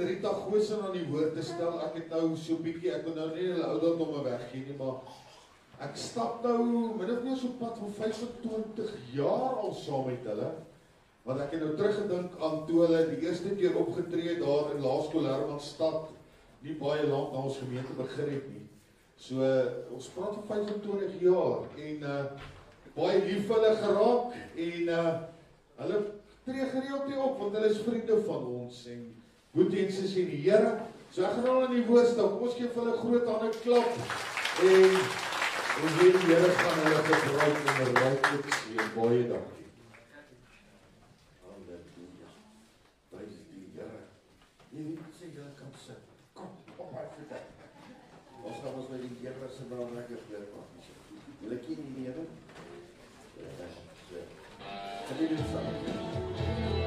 Rita Goosen aan die woord te stel. Ek het nou so bietjie, ek wil nou nie hulle ouderdomme weggee nie, maar ek stap nou min of meer so pad van 25 jaar al saam met hulle. Want ek het nou teruggedink aan toe hulle die eerste keer opgetree daar in Laerskool Hermanstad, nie baie lank na ons gemeente begin het nie. So, ons praat van 25 jaar en baie lief vir hulle geraak en hulle tree gereeld nie op, want hulle is vriende van ons en boetdienste sê die Here. So ek gaan al aan die woord stel, kom ons gee vir hulle groot hande klap en ons weet die Here gaan hulle gebruik en ryklik seën. Baie dankie. Halleluja. Prys die Here. Jy weet sê julle kan sit. Kom my voete. Ons gaan ons met die Here se naam lekker voorkom. Julle ken die Here? Kan jy dit saam?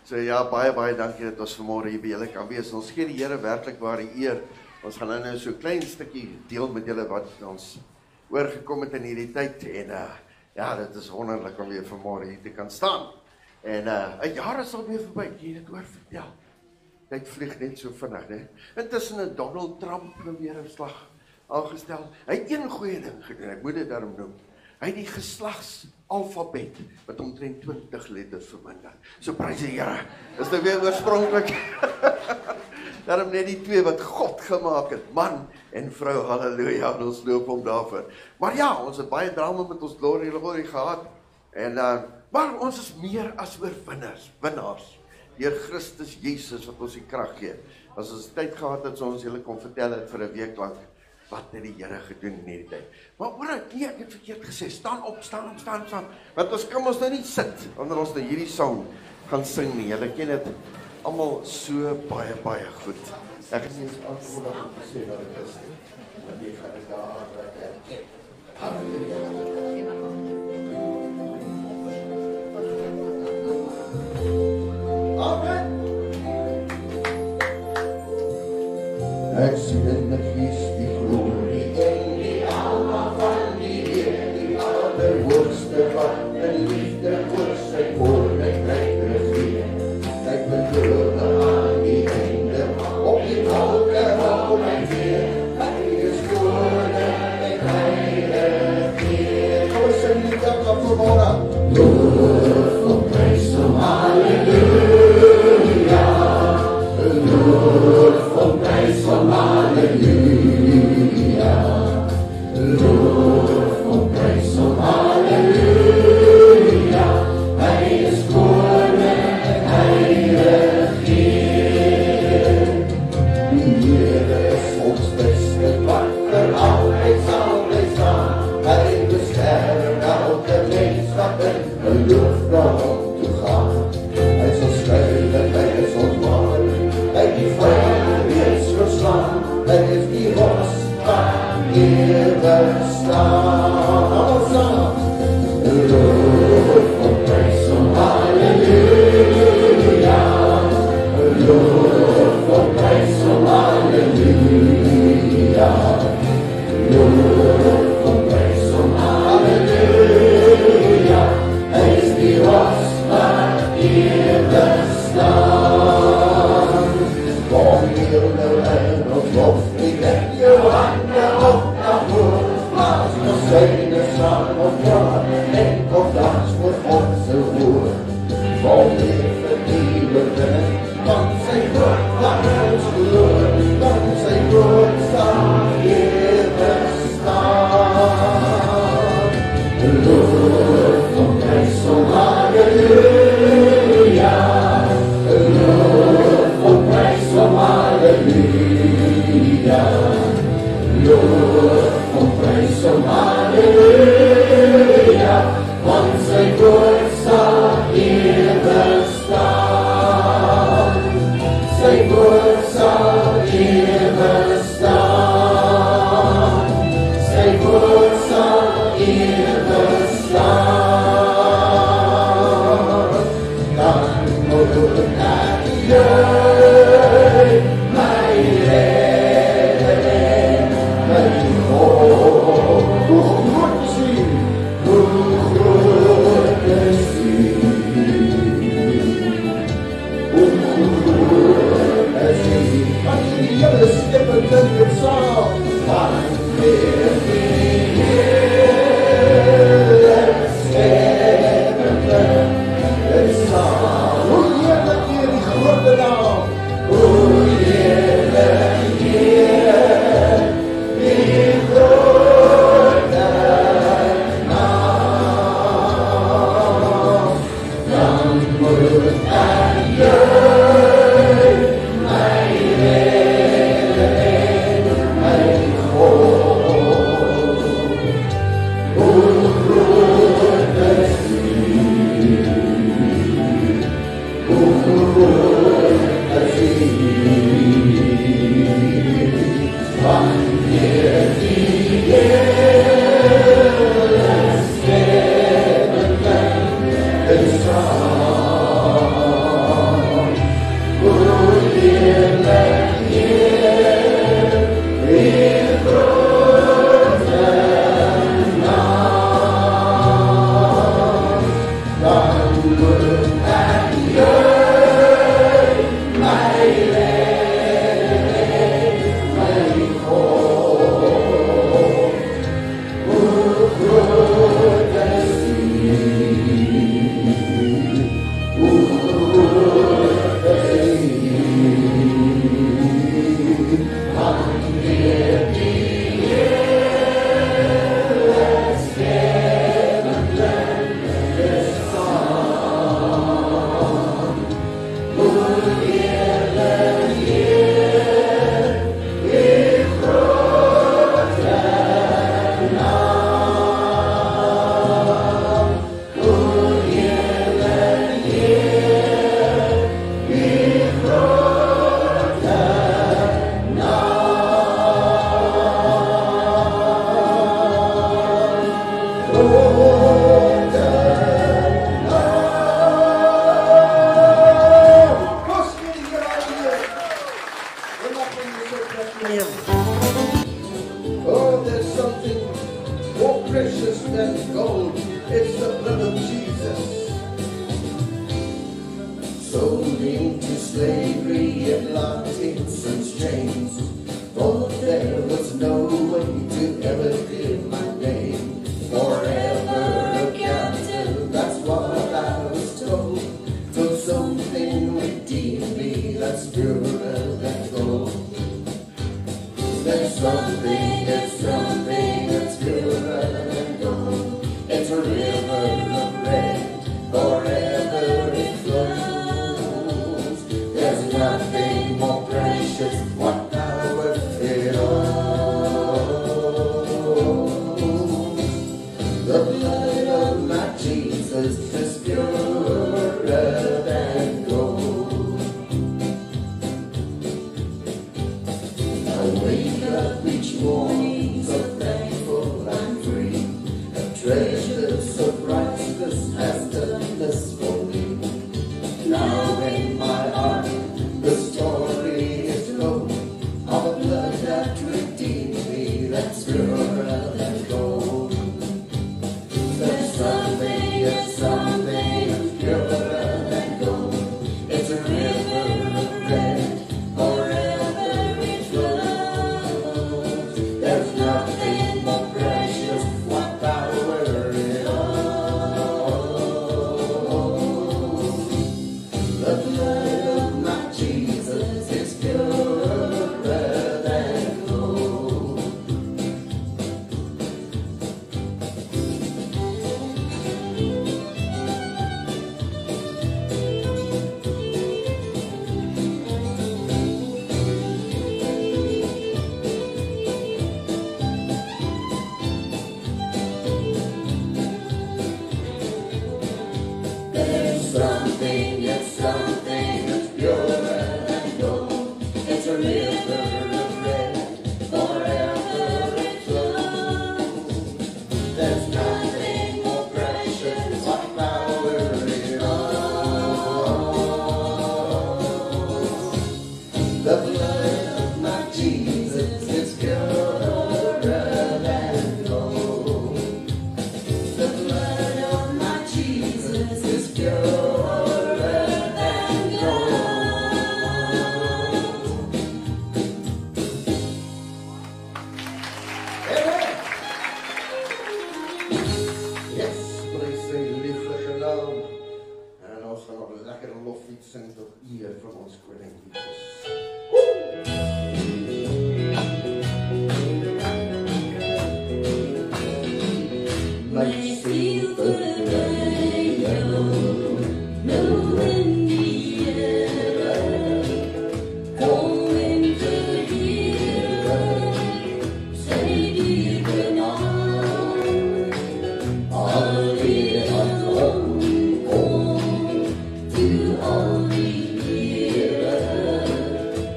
So ja, baie dankie dat ons vanmôre hier by julle kan wees. Ons gee die Here werklik waar die eer. Ons gaan nou so 'n klein stukkie deel met julle wat ons oorgekom het in hierdie tyd en ja, dit is wonderlik om weer vanmôre hier te kan staan. En 'n jaar is al weer verby. Jy dit oor vertel. Tyd vlieg net so vinnig, né? Intussen het Donald Trump weer 'n slag aangestel. Hy het een goeie ding gedoen, ek moet dit daarom noem. Hy het die geslagsalfabet met omtrent 20 letters verminder. So prys die Here. Is nou weer oorspronklik. Daarom net die twee wat God gemaak het, man en vrou, halleluja, en ons loop om daarvoor. Maar ja, ons het baie drama met ons glorie gehad, en maar ons is meer as winnaars, deur Christus Jesus wat ons die krag gee. As ons tyd gehad het, so ons julle kon vertel het vir 'n week lank, wat het die Here gedoen in hierdie tyd. Maar nee, ek het verkeerd gesê, staan op, want ons kan ons nou nie sit, wanneer ons nou hierdie song gaan sing nie, julle ken dit almal so baie goed. Ek het nie eens antwoord om te sê wat dit is nie, want jy gaan dit daar aantrek. Halleluja. Amen. Ek sien in my gees die glorie en die alma van die Heer, die allerhoogste wat in liefde oor sy koninkryk regeer. Kyk my droge aan die einde, op die wolke op my weer. Hy is koning en hy regeer. Kom ons sing die dag van vanmorgen. Loof op prys om halleluja. Loof op prys om halleluja. Loof op prys om halleluja. Hy is koning en hy regeer. Die Here is ons beste wat vir altyd sal bly staan. Hy beskerm elke mens wat in geloof na hom toe gaan. Hy sal skuil en hy is ons man. Hy die vyand reeds verslaan. Hy is die rots van ewig staan. Almal saam. Loof op prys om halleluja. Loof op prys om halleluja. Loof op prys om halleluja. Hy is die rots van ewig staan. Kom hier nou en ons lof, die leg jou hande op na voor. Laat ons syne saam op praat en kom dans voor God se woord. Kom hier vernieuwe binne, want sy woord laat ons gloor, want sy woord sal ewig staan. Loof om prys om halleluja. Loof om prys om halleluja. Loof om prys om halleluja. Want sy woord sal ewig staan. Sy woord sal ewig staan. Sy woord sal ewig staan. Dan moet ek jy, my redder, my God. Hoe groot is hy? Hoe groot is hy? Hoe groot is hy? As jy die hele skepper dink het saam, van weer die hele skepper dink het saam. Hoe heerlik hier die grote naam neem. Oh, there's something more precious than gold. It's the blood of Jesus. Sold into slavery and locked in some chains. For there was no way to ever clear my name. Forever a captive, that's what I was told. Till something redeemed me that's purer than gold. There's something that's purer than gold. It's a river of red, forever it flows. There's nothing more precious, what power it holds. The blood of my Jesus is purer than gold. I wake up each morning so thankful I'm free. A treasure so priceless has done this for me. Now in my heart the story is told of a blood that redeemed me, that's purer than gold. There's something that's purer than gold. It's a river of red, forever it flows. There's nothing more precious, what power it holds. The blood of my Jesus is purer than gold. There's something that's purer than gold. It's a river of red, forever it flows. There's nothing more precious, what power it holds. The blood of my Jesus is purer than gold. The blood of my Jesus is purer than gold. Amen. Yes, prijs sy lieflike naam. En ons gaan nog 'n lekker loflied sing tot eer van ons koning Jesus. My silver radio, blowing the air, going to hear, say dear now, I'll be at home, to all the year,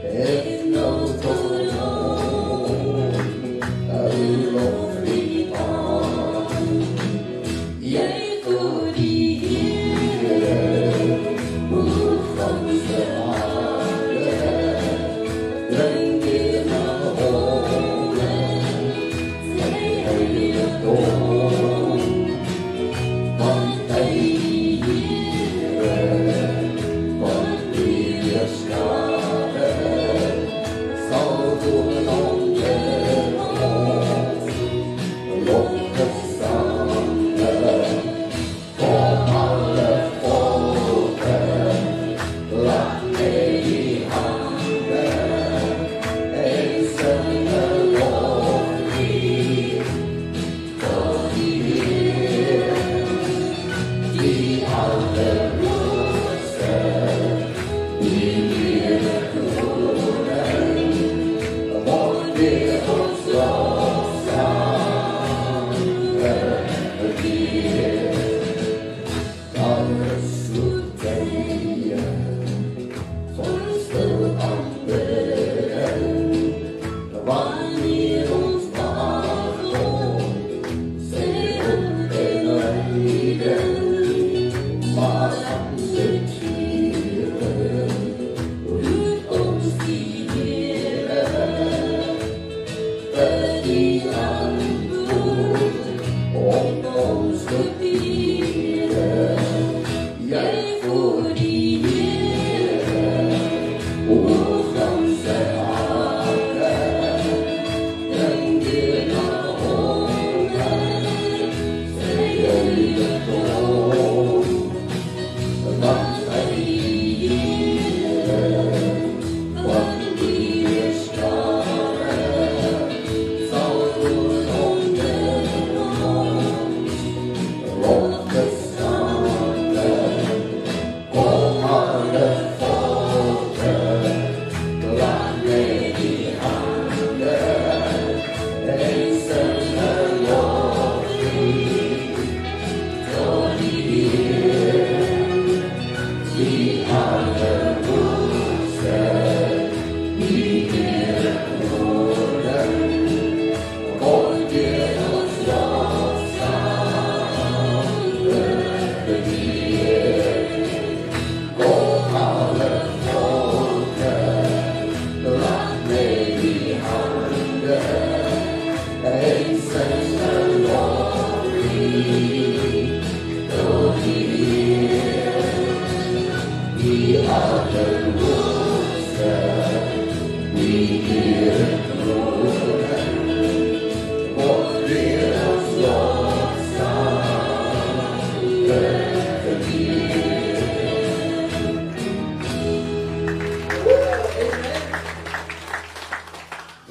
if no told home, I'll be on. Yea, for the year, who comes the harder, drinking a home, say hey the dawn. One day year, one previous starter, so good on the horse, along the thunder, for alle folken, lagt ned i handen, en sønne lovlig, for de alle roser, de lille kronen, og det hos oss sammen, de alle slutter, for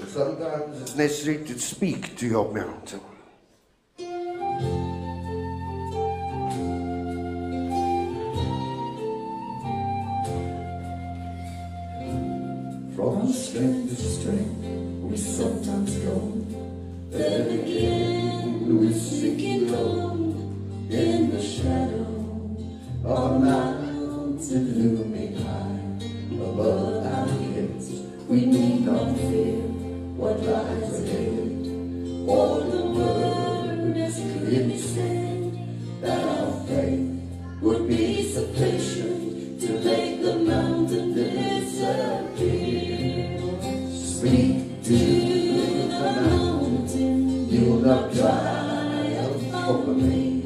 Sometimes it's necessary to speak to your mountain. From strength to strength, we sometimes go. Then again, we sinking low in the shadow of a mountain looming high above our heads. We need not fear what lies ahead, for the word has clearly said that our faith would be sufficient to make the mountain disappear. Speak to the mountain, you'll not triumph over me.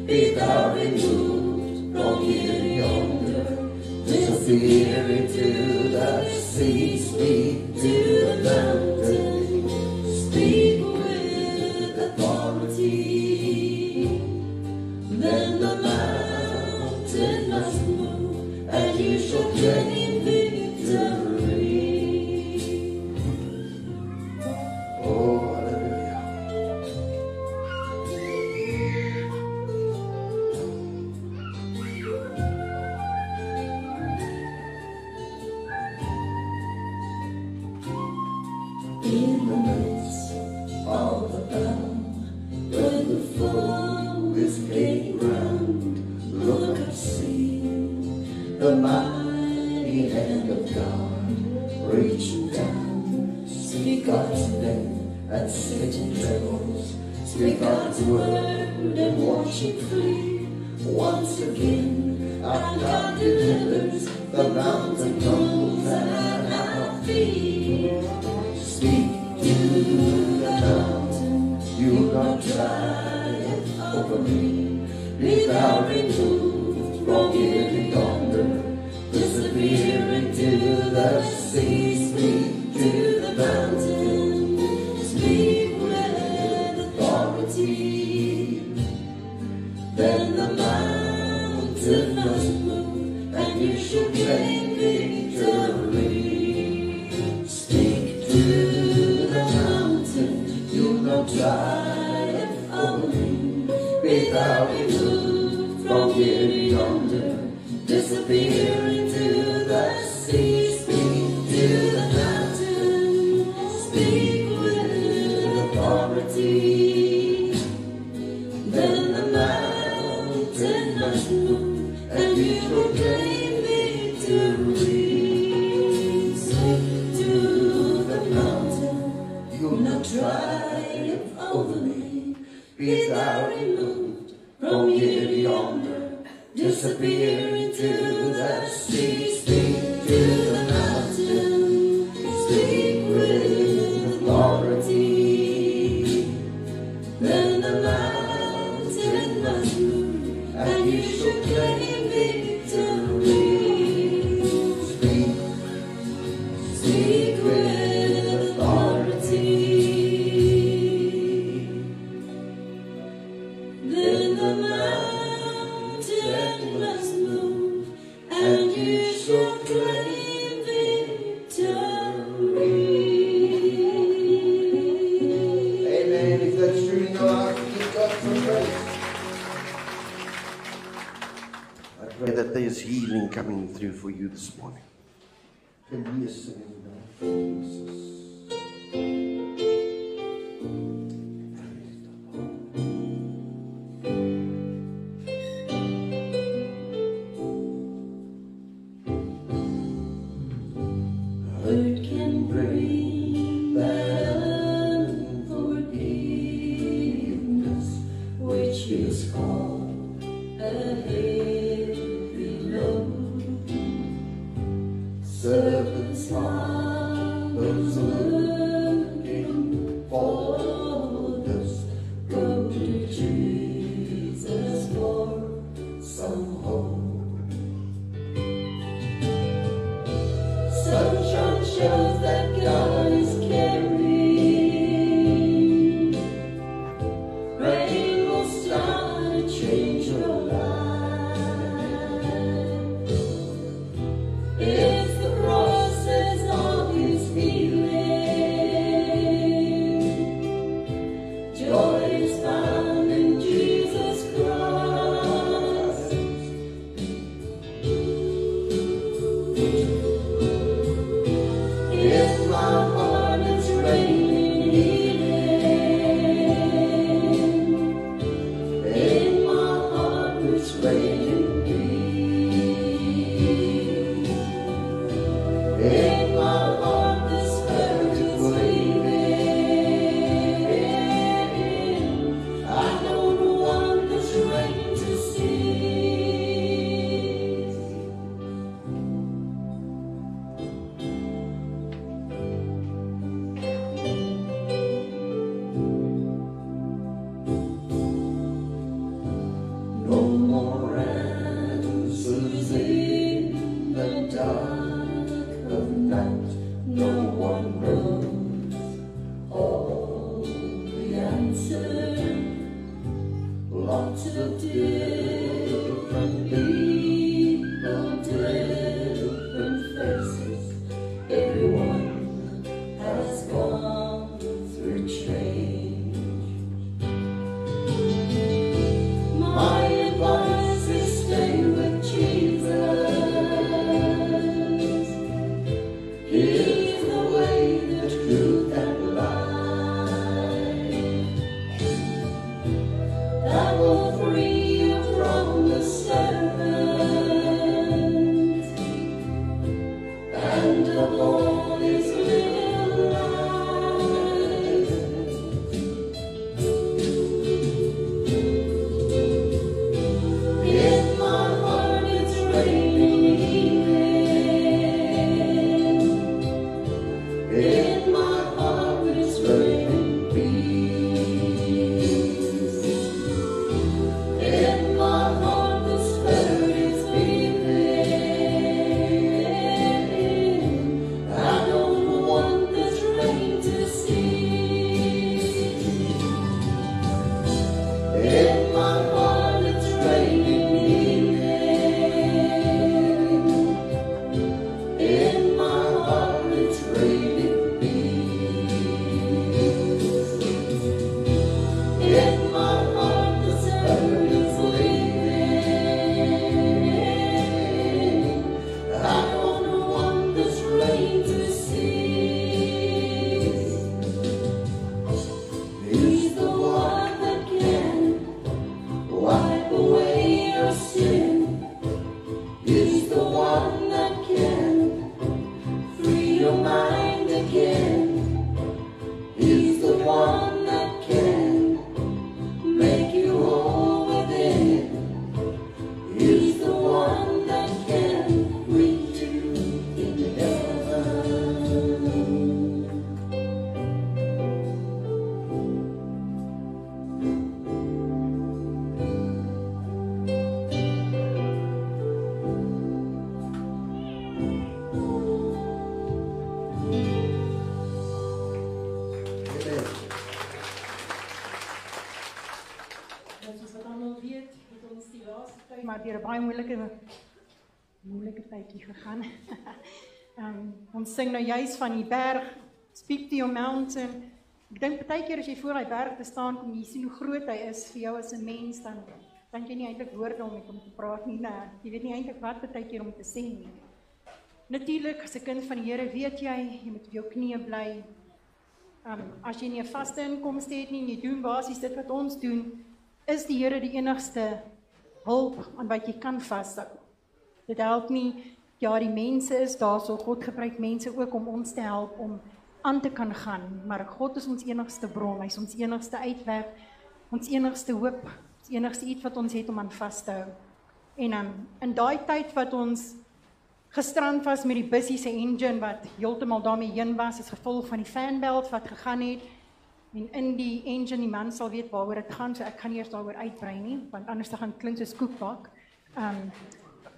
Be thou removed from here to yonder, disappear into the sea. Speak to the mountain, speak with authority. Then the mountain must move, and you shall gain victory. Oh, hallelujah. In the midst of the battle, when the foe is gaining ground, look up, see the mighty hand of God reaching down. Speak God's name and Satan trembles. Speak God's word and watch it flee. Once again, our God delivers. The mountain crumbles at our feet. Speak to the mountain, you'll not triumph over me. Be thou removed from here to yonder, disappear into the sea. Speak to the mountain, speak with authority. Then the mountain must move, and you shall gain victory. Speak to the mountain, you'll not triumph over me. Be thou removed from here to yonder, disappear into the sea. Speak to the mountain, speak with authority. Then the mountain must move, and you shall gain victory. Speak to the mountain, you'll not triumph over me. Be thou removed from here to yonder, disappear into the sea. Speak to the mountain, speak with authority. Then the mountain must move, and you shall gain victory. Speak with authority. Then the mountain must move, and you shall claim victory. Amen. If that's true in your life, give God some praise. I pray that there's healing coming through for you this morning. Can you sing in the name of Jesus? Hurt can bring that unforgiveness, which is called a heavy load. Servants are those looking for this. Go to Jesus for some hope. Sunshine shows that God In my heart the Spirit is leaving. I don't want this rain to cease. No more answers in the dark of night. No one knows all the answers. Lots of different people, different faces. Everyone has gone through change. My advice is stay with Jesus. He's the way, the truth, and life. That will free you from the serpent and of all his little lies. In my heart it's raining healing. In my heart it's raining peace. In my heart the Spirit is leaving. I don't want this rain to cease. In my heart it's raining healing. In my heart it's raining peace. In my heart the Spirit is leaving. I don't want this rain to cease. He's the one that can wipe away your sin. He's the one that can free your mind again. He's the one that can make you whole within. He's the one that can reach you in heaven. Soos wat almal weet, het ons die laaste tyd maar deur 'n baie moeilike tydjie gegaan. Ons sing nou juis van die berg, Speak to your mountain. Ek dink partykeer as jy voor daai berg te staan kom, jy sien hoe groot hy is vir jou as 'n mens, dan jy nie eintlik woorde om met hom te praat nie. Jy weet nie eintlik wat partykeer om te sê nie. Natuurlik, as 'n kind van die Here weet jy moet op jou knieë bly. As jy nie 'n vaste inkomste het nie en jy doen basies dit wat ons doen, is die Here die enigste hulp aan wat jy kan vashou. Dit help nie, ja, die mense is daar, so God gebruik mense ook om ons te help om aan te kan gaan, maar God is ons enigste bron, hy is ons enigste uitweg, ons enigste hoop, ons enigste iets wat ons het om aan vas te hou. En in daai tyd wat ons gestrand was met die bussie se engine wat heeltemal daarmee heen was, as gevolg van die fanbelt wat gegaan het, en in die engine, die man sal weet waaroor dit gaan, so ek kan nie eers daaroor uitbrei nie, want anders dan gaan klink soos koekbak.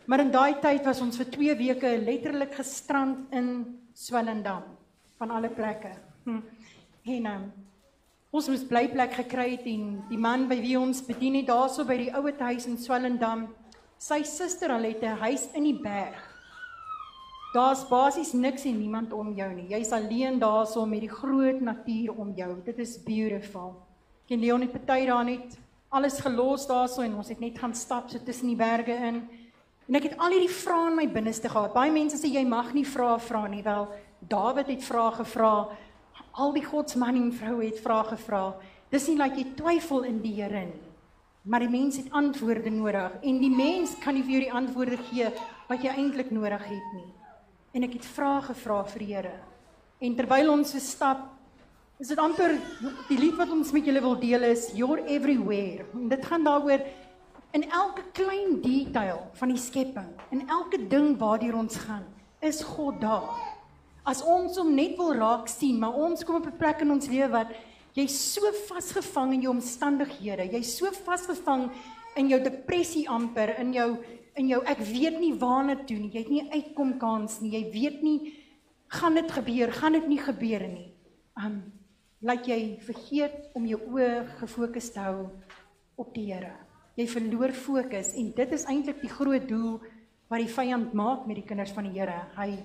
Maar in daai tyd was ons vir 2 weke letterlik gestrand in Swellendam, van alle plekke. En ons moes blyplek gekry het, en die man by wie ons bedien het, daarso by die ouete huis in Swellendam, sy suster al het 'n huis in die berg. Daar's basies niks en niemand om jou nie. Jy's alleen daarso met die groot natuur om jou. Dit is beautiful. Ek en Leon het party daar net alles gelos daarso en ons het net gaan stap so tussen die berge in. En ek het al hierdie vrae in my binneste gehad. Baie mense sê jy mag nie vra nie. Wel, Dawid het vrae gevra. Al die godsmanne en vroue het vrae gevra. Dis nie like jy twyfel in die Here nie. Maar die mens het antwoorde nodig en die mens kan nie vir jou die antwoorde gee wat jy eintlik nodig het nie. En ek het vrae gevra vir die Here. En terwyl ons so stap, is dit amper, die lied wat ons met julle wil deel is, You're Everywhere. En dit gaan daaroor, in elke klein detail van die skepping, in elke ding waardeur ons gaan, is God daar. As ons hom net wil raak sien, maar ons kom op 'n plek in ons lewe wat, jy's so vasgevang in jou omstandighede, jy's so vasgevang in jou depressie amper, in jou ek weet nie waarna toe nie, jy het nie uitkomkans nie, jy weet nie, gaan dit gebeur, gaan dit nie gebeur nie. Laat jy vergeet om jou oë gefokus te hou op die Here. Jy verloor fokus en dit is eintlik die groot doel wat die vyand maak met die kinders van die Here. Hy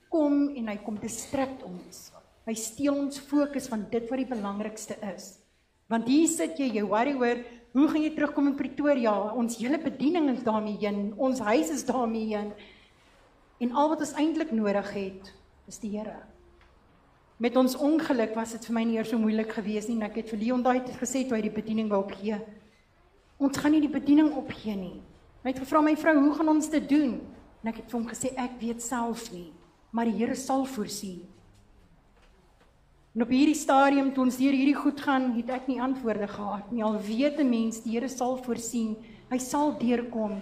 kom en hy kom distract ons. Hy steel ons fokus van dit wat die belangrikste is. Want hier sit jy worry oor, hoe gaan jy terugkom in Pretoria? Ons hele bediening is daarmee heen, ons huis is daarmee heen. En al wat ons eintlik nodig het, is die Here. Met ons ongeluk was dit vir my nie eers so moeilik gewees nie, en ek het vir Leon daai tyd gesê toe hy die bediening wou opgee. Ons gaan nie die bediening opgee nie. Hy het gevra my vrou, hoe gaan ons dit doen? En ek het vir hom gesê, ek weet self nie, maar die Here sal voorsien. En op hierdie stadium, toe ons deur hierdie goed gaan, het ek nie antwoorde gehad nie. Al weet 'n mens, die Here sal voorsien, hy sal deurkom.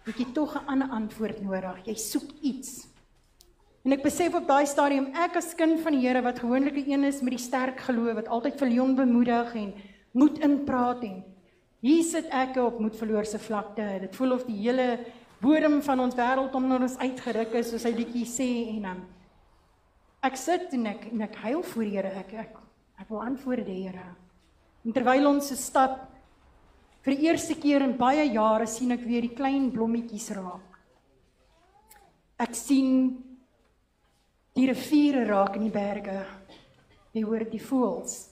Het jy tog 'n ander antwoord nodig, jy soek iets. En ek besef op daai stadium, ek as kind van die Here, wat gewoonlik 'n een is met die sterk geloof, wat altyd vir Leon bemoedig en moed inpraat en hier sit ek op moedverloorse vlakte. Dit voel of die hele bodem van ons wêreld onder ons uitgeruk is, soos hy liedjie sê, en ek sit en ek huil voor die Here, ek wil antwoorde die Here. En terwyl ons so stap, vir die eerste keer in baie jare sien ek weer die klein blommetjies raak. Ek sien die riviere raak in die berge. Jy hoor die voëls.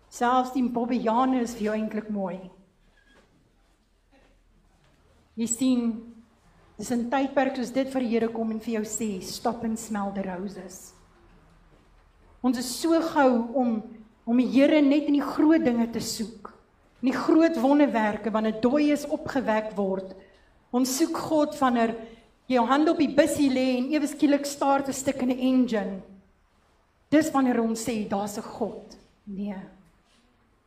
Selfs die bobbejane is vir jou eintlik mooi. Jy sien, dis 'n tydperk soos dit vir die Here kom en vir jou sê, stop and smell the roses. Ons is so gou om die Here net in die groot dinge te soek. In die groot wonderwerke, wanneer dooies opgewek word. Ons soek God wanneer jou hand op die bussie lê en ewe skielik start 'n stuk in 'n engine. Dis wanneer ons sê, daar's 'n God. Nee,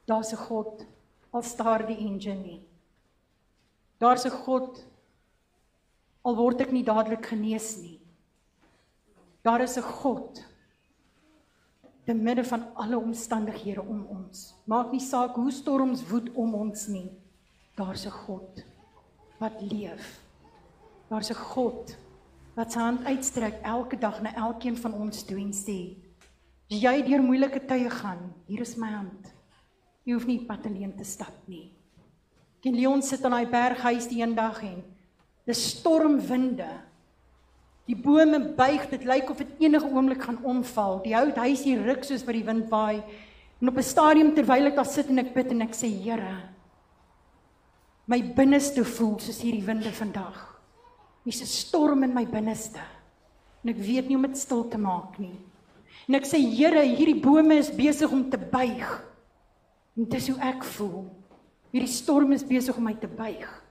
daar's 'n God, al staar die engine nie. Daar's 'n God, al word ek nie dadelik genees nie. Daar is 'n God, te midde van alle omstandighede om ons. Maak nie saak hoe storms woed om ons nie. Daar's 'n God wat leef. Daar's 'n God wat sy hand uitstrek elke dag na elkeen van ons toe en sê, as jy deur moeilike tye gaan, hier is my hand. Jy hoef nie pad alleen te stap nie. En Leon sit aan daai berghuis die een dag en dis stormwinde. Die bome buig, dit lyk of dit enige oomblik gaan omval. Die ou huis hier ruk soos wat die wind waai. En op 'n stadium terwyl ek daar sit en ek bid en ek sê, Here, my binneste voel soos hierdie winde vandag. Hier's 'n storm in my binneste. En ek weet nie om dit stil te maak nie. En ek sê, Here, hierdie bome is besig om te buig. En dis hoe ek voel. Hierdie storm is besig om my te buig.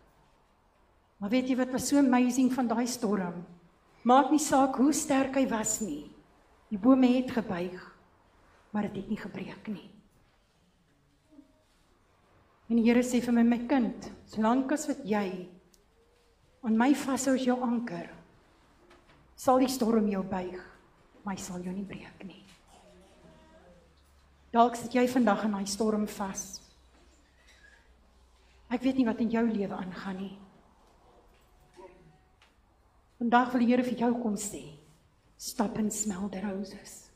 Maar weet jy wat was so amazing van daai storm? Maak nie saak hoe sterk hy was nie. Die bome het gebuig, maar dit het nie gebreek nie. En die Here sê vir my, my kind, solank as wat jy aan my vashou as jou anker, sal die storm jou buig, maar hy sal jou nie breek nie. Dalk sit jy vandag in daai storm vas. Ek weet nie wat in jou lewe aangaan nie. Vandag wil die Here vir jou kom sê, stop and smell the roses.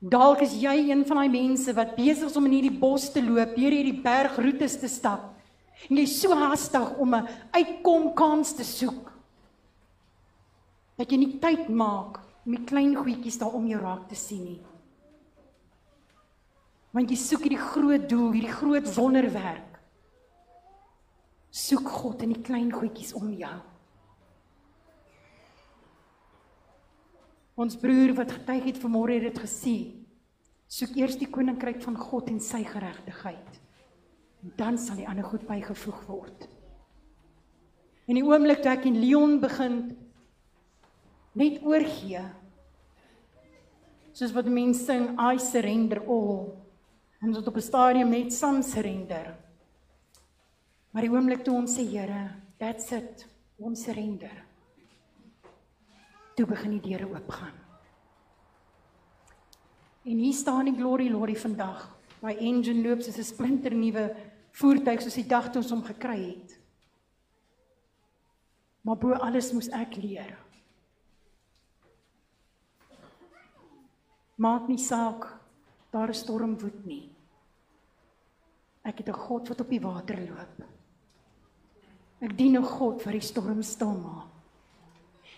Dalk is jy een van die mense wat besig is om in hierdie bos te loop, deur hierdie bergroetes te stap, en jy is so haastig om 'n uitkomkans te soek, dat jy nie tyd maak om die klein goedjies daar om jou raak te sien nie. Want jy soek hierdie groot doel, hierdie groot wonderwerk. Soek God in die klein goedjies om jou. Ons broer wat getuig het vanmôre het dit gesê, soek eers die koninkryk van God en sy geregtigheid. En dan sal die ander goed bygevoeg word. En die oomblik toe ek en Leon begin net oorgee, soos wat mense sing, I surrender all, ons het op 'n stadium net saam surrender. Maar die oomblik toe ons sê, Here, that's it, ons surrender. Toe begin die deure oopgaan. En hier staan die Glory Lorry vandag, my engine loop soos 'n splinternuwe voertuig, soos die dag toe ons hom gekry het. Maar bo alles moes ek leer. Maak nie saak, daar 'n storm woed nie. Ek het 'n God wat op die water loop. Ek dien 'n God wat die storm stil maak.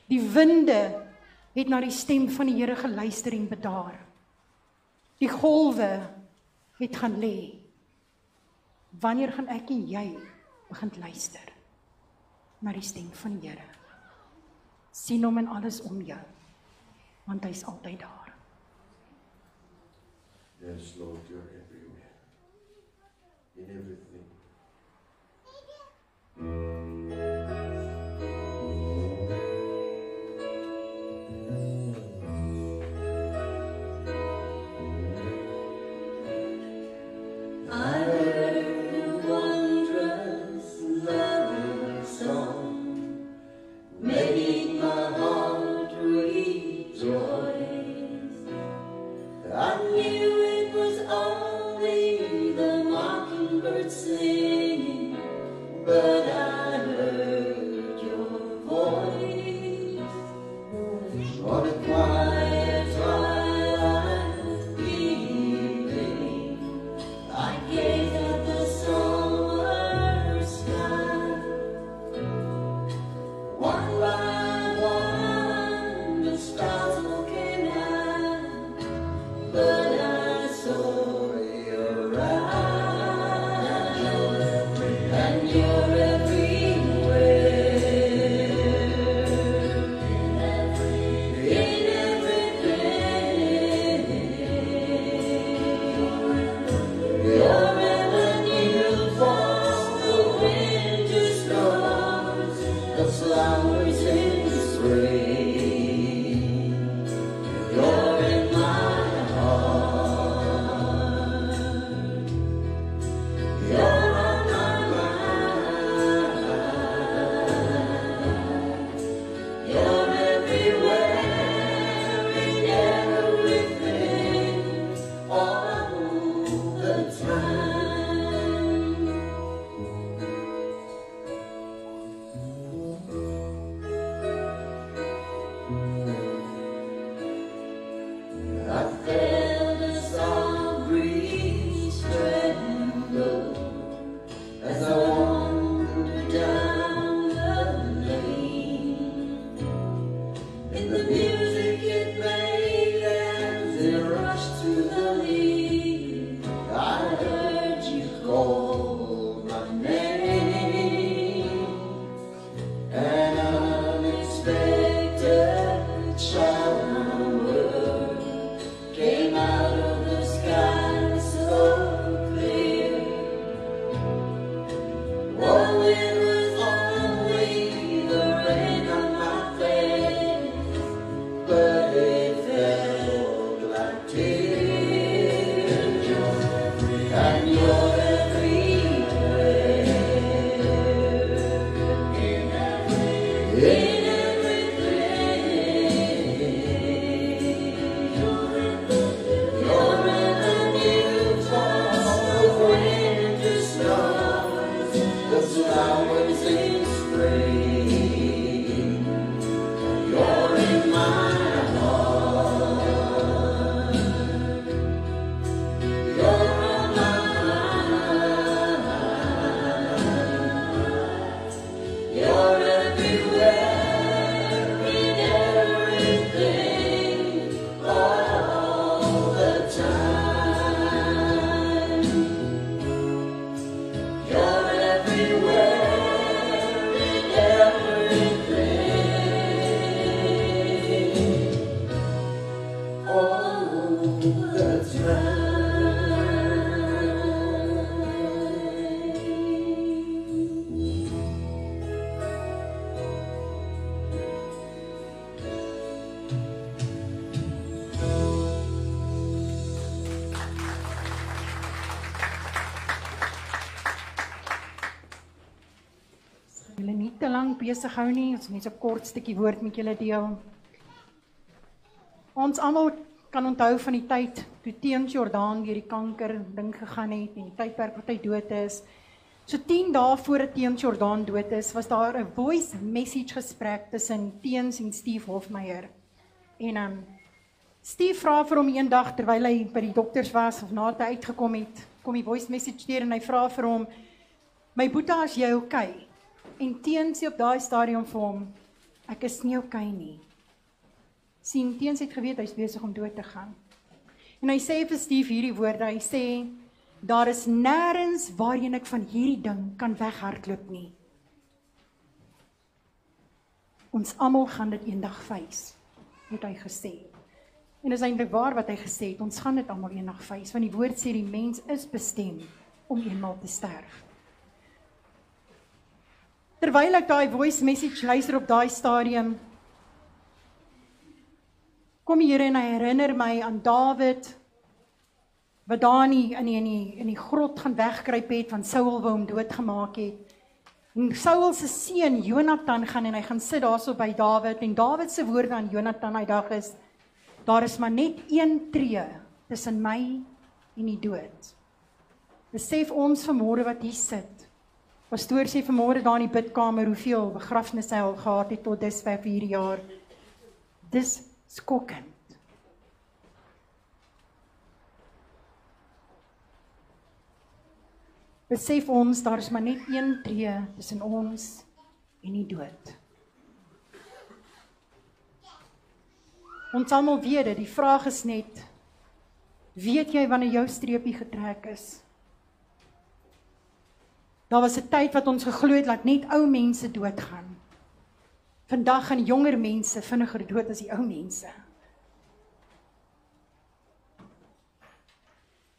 Die winde het na die stem van die Here geluister en bedaar. Die golwe het gaan lê. Wanneer gaan ek en jy begin luister na die stem van die Here? Sien hom in alles om jou, want hy is altyd daar. Yes, Lord, you're everywhere. In everything. I heard a wondrous loving song, making my heart rejoice. I knew it was only the mockingbird singing, but I heard your voice on a quiet twilight evening. I gazed at the summer sky. One by one, the stars all came out, but I saw your eyes, and you're everywhere, in everything. You're revenue for the winter storms, the flowers in the spring. You're in my heart. You're on my mind. You're everywhere, in everything, all the time. I felt a soft breeze tremble as I wandered down the lane. In the music it made as it rushed through the leaves, I heard you call my name. An unexpected shower came out of the sky so clear. Oh, it was only the rain on my face, lank besig hou nie, ons net so 'n kort stukkie woord met julle deel. Ons almal kan onthou van die tyd toe Teens Jordaan deur die kanker ding gegaan het en die tydperk wat hy dood is. So 10 dae voordat Teens Jordaan dood is, was daar 'n voice message gesprek tussen Teens en Steve Hofmeyer. En Steve vra vir hom eendag terwyl hy by die dokters was of nadat hy uitgekom het, kom die voice message deur en hy vra vir hom: "My boetie, is jy okay?" En Teens sê op daai stadium vir hom: "Ek is nie okay nie." Sien, Teens het geweet hy's besig om dood te gaan. En hy sê vir Steve hierdie woorde, hy sê: "Daar is nêrens waarheen ek van hierdie ding kan weghardloop nie. Ons almal gaan dit eendag face," het hy gesê. En dis eintlik waar wat hy gesê het, ons gaan dit almal eendag face, want die woord sê die mens is bestem om eenmaal te sterf. Terwyl ek daai voice message luister op daai stadium, kom die Here en hy herinner my aan Dawid, wat daar in die grot gaan wegkruip het, van Saul wou hom doodgemaak het. En Saul se seun Jonathan gaan en hy gaan sit daarso by Dawid, en Dawid se woorde aan Jonathan daai dag is: "Daar is maar net een tree tussen my en die dood." Besef ons vanmôre wat hier sit. Pastoor sê vanmôre daar in die bidkamer hoeveel begrafnisse hy al gehad het tot dusver 4 jaar. Dis skokkend. Besef ons, daar is maar net een tree tussen ons en die dood. Ons almal weet dit, die vraag is net, weet jy wanneer jou streepie getrek is? Daar was 'n tyd wat ons geglo het dat net ou mense doodgaan. Vandag gaan jonger mense vinniger dood as die ou mense.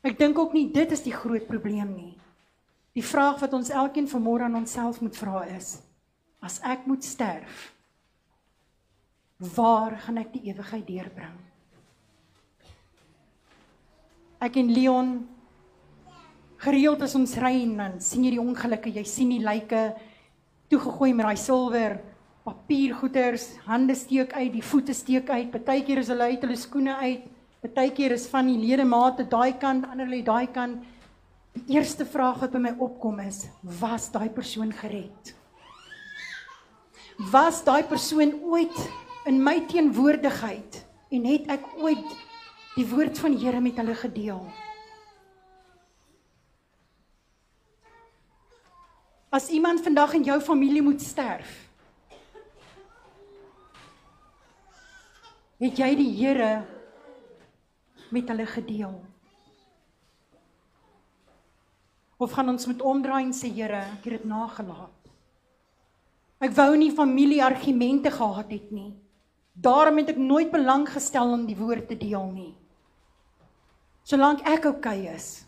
Ek dink ook nie dit is die groot probleem nie. Die vraag wat ons elkeen vanmôre aan onsself moet vra is: as ek moet sterf, waar gaan ek die ewigheid deurbring? Ek en Leon, gereeld as ons ry en dan sien jy die ongelukke, jy sien die lyke toegegooi met daai silwer papiergoeders, hande steek uit, die voete steek uit, partykeer is hulle uit hulle skoene uit, partykeer is van die ledemate daai kant, ander lê daai kant. Die eerste vraag wat by my opkom is: was daai persoon gered? Was daai persoon ooit in my teenwoordigheid en het ek ooit die woord van die Here met hulle gedeel? As iemand vandag in jou familie moet sterf, het jy die Here met hulle gedeel? Of gaan ons met omdraai en sê: Here, ek het dit nagelaat. Ek wou nie familieargumente gehad het nie. Daarom het ek nooit belang gestel om die woord te deel nie. Solank ek okay is.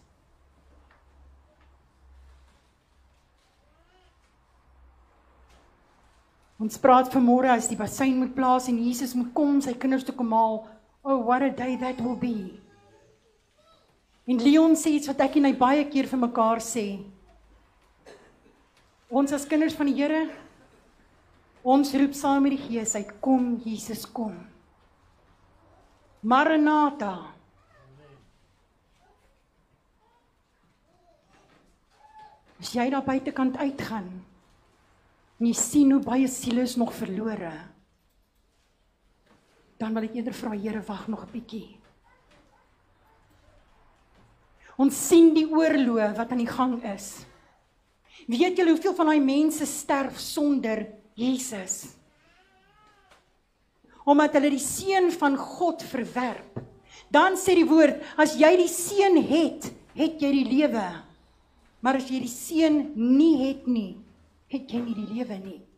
Ons praat vanmôre as die bassein moet plaas en Jesus moet kom, sy kinders toe kom haal. Oh, what a day that will be. En Leon sê iets wat ek en hy baie keer vir mekaar sê. Ons as kinders van die Here, ons roep saam met die Gees uit: kom Jesus, kom. Maranatha. As jy daar buitekant uitgaan, en jy sien hoe baie siele is nog verlore, dan wil ek eerder vra: Here, wag nog 'n bietjie. Ons sien die oorlog wat aan die gang is. Weet julle hoeveel van daai mense sterf sonder Jesus? Omdat hulle die seun van God verwerp. Dan sê die woord: as jy die seun het, het jy die lewe. Maar as jy die seun nie het nie, het jy nie die lewe nie.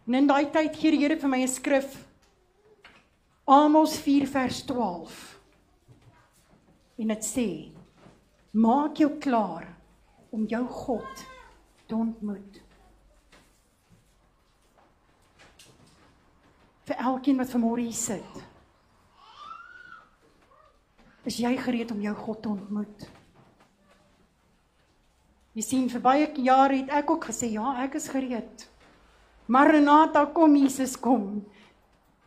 En in daai tyd gee die Here vir my 'n skrif, Amos 4 vers 12. En dit sê: maak jou klaar om jou God te ontmoet. Vir elkeen wat vanmôre hier sit. Is jy gereed om jou God te ontmoet? Jy sien, vir baie jare het ek ook gesê, ja, ek is gereed. Maranatha, kom, Jesus kom.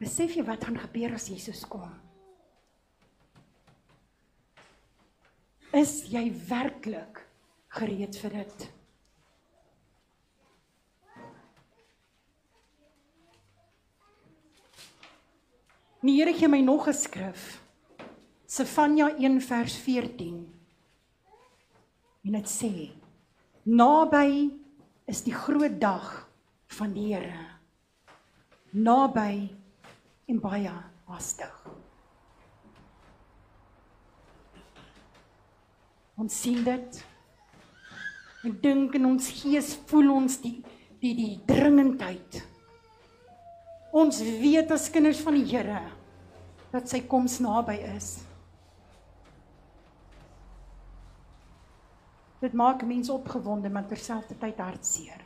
Besef jy wat gaan gebeur as Jesus kom? Is jy werklik gereed vir dit? Die Here gee my nog 'n skrif. Sefanja 1 vers 14. En dit sê, naby is die groot dag van die Here. Naby en baie haastig. Ons sien dit. Ek dink in ons gees voel ons die dringendheid. Ons weet as kinders van die Here dat sy koms naby is. Dit maak mense opgewonde, maar terselfdertyd hartseer.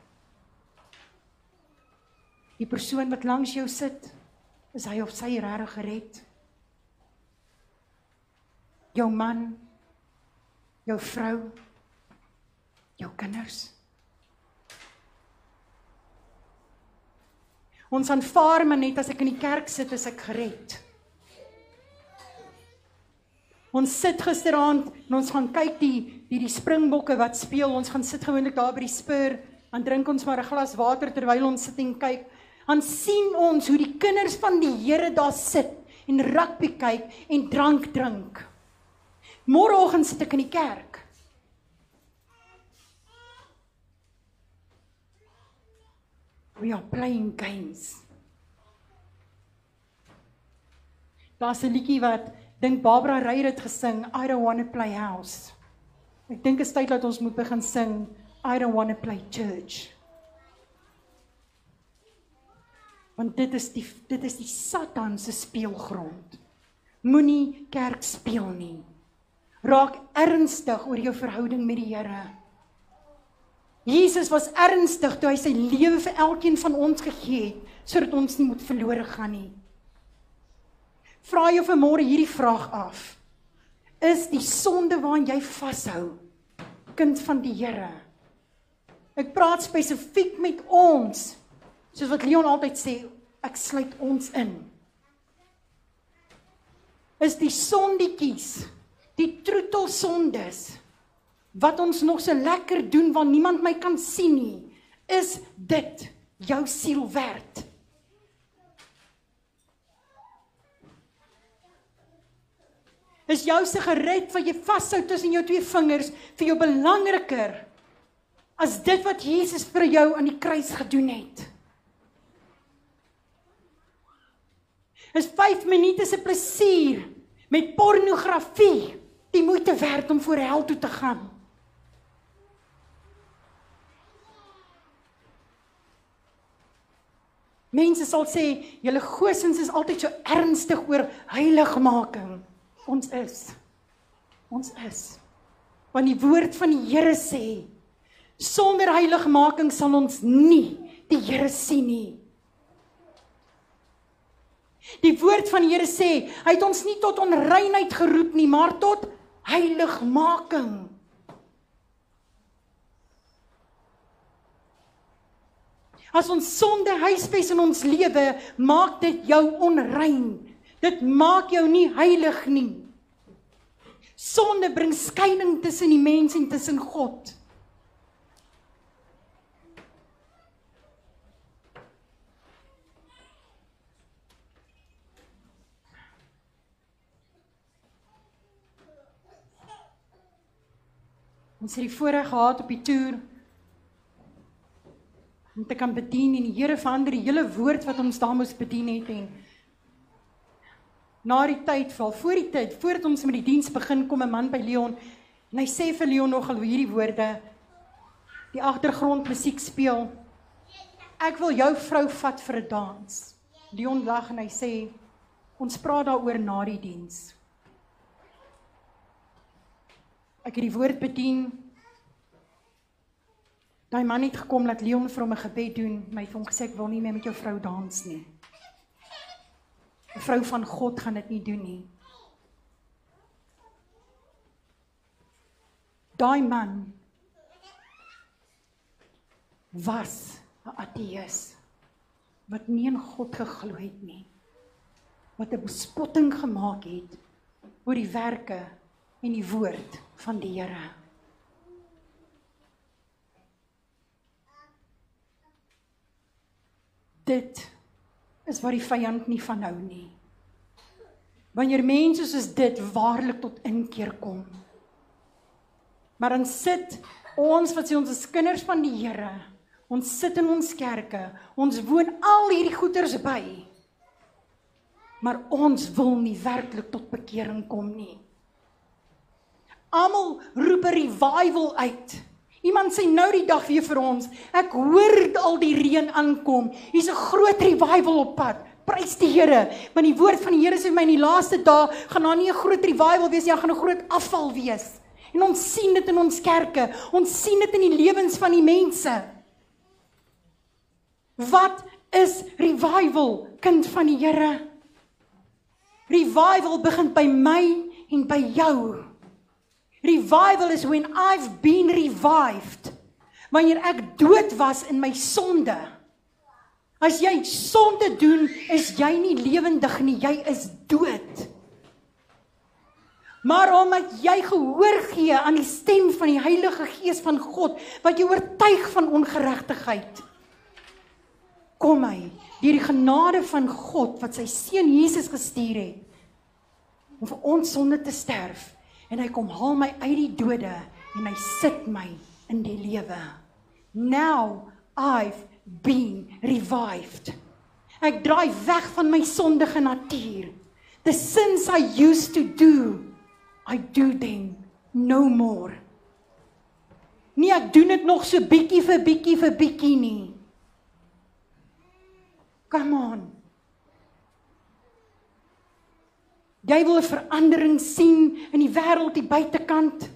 Die persoon wat langs jou sit, is hy of sy regtig gered? Jou man, jou vrou, jou kinders. Ons aanvaar maar net as ek in die kerk sit, is ek gered. Ons sit gisteraand en ons gaan kyk die springbokke wat speel. Ons gaan sit gewoonlik daar by die Spur, dan drink ons maar 'n glas water terwyl ons sit en kyk. Dan sien ons hoe die kinders van die Here daar sit en rugby kyk en drank drink. Môreoggend sit ek in die kerk. We are playing games. Daar's 'n liedjie wat dink Barbara Ryer het gesing, I don't want to play house. Ek dink is tyd dat ons moet begin sing, I don't want to play church. Want dit is die Satan se speelgrond. Moenie kerk speel nie. Raak ernstig oor jou verhouding met die Here. Jesus was ernstig toe hy sy lewe vir elkeen van ons gegee het, sodat ons nie moet verlore gaan nie. Vra jou vanmôre hierdie vraag af. Is die sonde waaraan jy vashou, kind van die Here? Ek praat spesifiek met ons, soos wat Leon altyd sê, ek sluit ons in. Is die sondetjies, die troetelsondes, wat ons nog so lekker doen, want niemand my kan sien nie, is dit jou siel werd? Is jou sigaret wat jy vashou tussen jou twee vingers vir jou belangriker as dit wat Jesus vir jou aan die kruis gedoen het? Is 5 minute se plesier met pornografie die moeite werd om voor hel toe te gaan? Mense sal sê, julle Gosens is altyd so ernstig oor heiligmaking. Ons is. Want die woord van die Here sê, sonder heiligmaking sal ons nie die Here sien nie. Die woord van die Here sê, hy het ons nie tot onreinheid geroep nie, maar tot heiligmaking. As ons sonde huisves in ons lewe, maak dit jou onrein. Dit maak jou nie heilig nie. Sonde bring skeiding tussen die mens en tussen God. Ons het die voorreg gehad op die toer om te kan bedien en die Here verander die hele woord wat ons daar moes bedien het en na die tyd, voor die tyd, voordat ons met die diens begin, kom 'n man by Leon en hy sê vir Leon nogal hierdie woorde, die agtergrond musiek speel, ek wil jou vrou vat vir 'n dans. Leon lag en hy sê, ons praat daaroor na die diens. Ek het die woord bedien. Daai man het gekom, dat Leon vir hom 'n gebed doen, my het hom gesê, ek wil nie meer met jou vrou dans nie. 'n Vrou van God gaan dit nie doen nie. Daai man was 'n ateïs, wat nie in God geglo het nie, wat 'n bespotting gemaak het oor die werke en die woord van die Here. Dit is wat die vyand nie van hou nie. Wanneer mense soos dit waarlik tot inkeer kom. Maar dan sit ons, wat sê ons is kinders van die Here, ons sit in ons kerke, ons woon al hierdie goeders by, maar ons wil nie werklik tot bekering kom nie. Almal roep 'n revival uit. Iemand sê nou die dag weer vir ons, ek hoor al die reën aankom, hier's 'n groot revival op pad. Prys die Here, want die woord van die Here sê vir my in die laaste dae gaan daar nie 'n groot revival wees nie, daar gaan 'n groot afval wees. En ons sien dit in ons kerke, ons sien dit in die lewens van die mense. Wat is revival, kind van die Here? Revival begin by my en by jou. Revival is when I've been revived. Wanneer ek dood was in my sonde. As jy sonde doen, is jy nie lewendig nie, jy is dood. Maar omdat jy gehoor gee aan die stem van die Heilige Gees van God, wat jou oortuig van ongeregtigheid, kom hy, deur die genade van God, wat sy seun Jesus gestuur het, om vir ons sonde te sterf, en hy kom haal my uit die dode, en hy sit my in die lewe. Now I've been revived. Ek draai weg van my sondige natuur. The sins I used to do, I do them no more. Nie ek doen dit nog so bietjie vir bietjie vir bietjie nie. Come on. Jy wil 'n verandering sien in die wêreld die buitekant.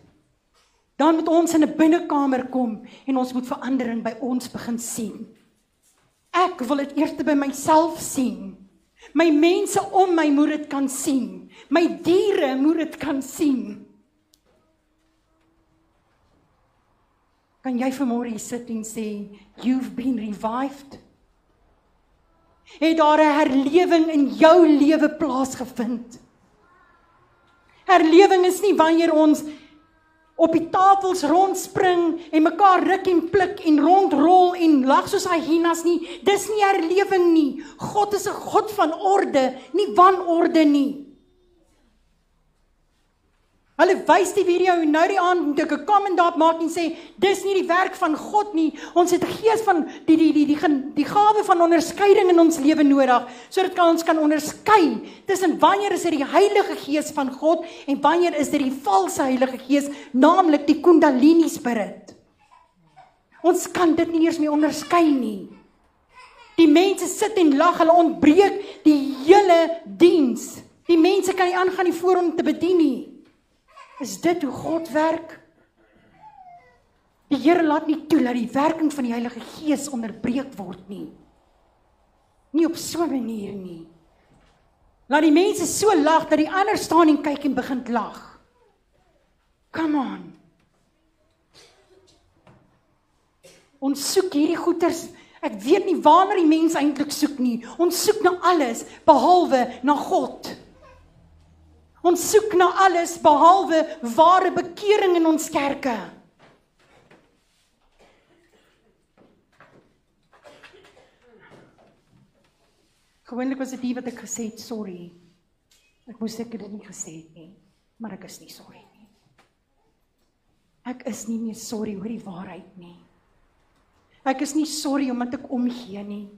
Dan moet ons in 'n binnekamer kom en ons moet verandering by ons begin sien. Ek wil dit eers by myself sien. My mense om my moet dit kan sien. My diere moet dit kan sien. Kan jy vanmôre hier sit en sê, you've been revived? Het daar 'n herlewing in jou lewe plaasgevind? Herlewing is nie wanneer ons op die tafels rondspring en mekaar ruk en pluk en rondrol en lag soos hyenas nie. Dis nie herlewing nie. God is 'n God van orde, nie wanorde nie. Hulle wys die video en nou die aand moet ek 'n comment daarop maak en sê, dis nie die werk van God nie. Ons het 'n gees van die gawe van onderskeiding in ons lewe nodig, sodat ons kan onderskei tussen wanneer is dit die Heilige Gees van God en wanneer is dit die valse Heilige Gees, naamlik die Kundalini Spirit. Ons kan dit nie eers meer onderskei nie. Die mense sit en lag, hulle ontbreek die hele diens. Die mense kan nie aangaan nie voor om te bedien nie. Is dit hoe God werk? Die Here laat nie toe dat die werking van die Heilige Gees onderbreek word nie. Nie op so 'n manier nie. Laat die mense so lag dat die ander staan en kyk en begin lag. Come on. Ons soek hierdie goeters. Ek weet nie waarna die mense eintlik soek nie. Ons soek na alles behalwe na God. Ons soek na alles behalwe ware bekering in ons kerke. Gewoonlik was dit nie wat ek gesê het, sorry. Ek moes seker dit nie gesê het nie, maar ek is nie sorry nie. Ek is nie meer sorry oor die waarheid nie. Ek is nie sorry omdat ek omgee nie.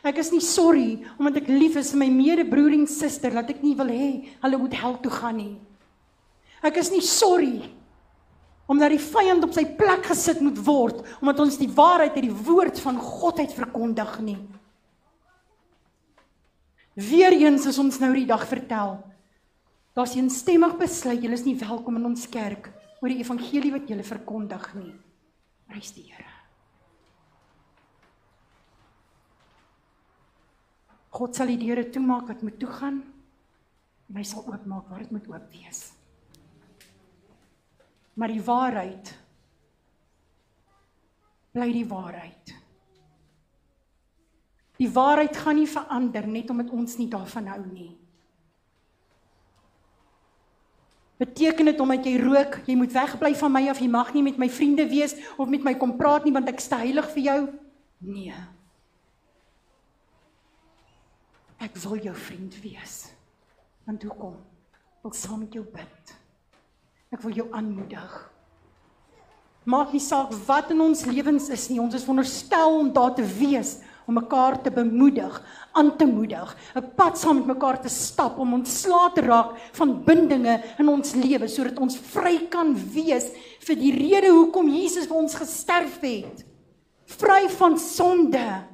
Ek is nie sorry omdat ek lief is vir my medebroer en suster, dat ek nie wil hê hulle moet hel toe gaan nie. Ek is nie sorry omdat die vyand op sy plek gesit moet word, omdat ons die waarheid uit die woord van God uit verkondig nie. Weereens is ons nou die dag vertel, daar's eenstemmig besluit, julle is nie welkom in ons kerk oor die evangelie wat julle verkondig nie. Prys die Here. God sal die deure toemaak wat moet toegaan, en hy sal oopmaak waar dit moet oop wees. Maar die waarheid bly die waarheid. Die waarheid gaan nie verander net omdat ons nie daarvan hou nie. Beteken dit omdat jy rook, jy moet wegbly van my af, jy mag nie met my vriende wees of met my kom praat nie want ek is te heilig vir jou? Nee. Ek wil jou vriend wees. Want hoekom? Ek wil saam met jou bid. Ek wil jou aanmoedig. Maak nie saak wat in ons lewens is nie, ons is veronderstel om daar te wees, om mekaar te bemoedig, aan te moedig, 'n pad saam met mekaar te stap, om ontslae te raak van bindinge in ons lewe, sodat ons vry kan wees vir die rede hoekom Jesus vir ons gesterf het. Vry van sonde,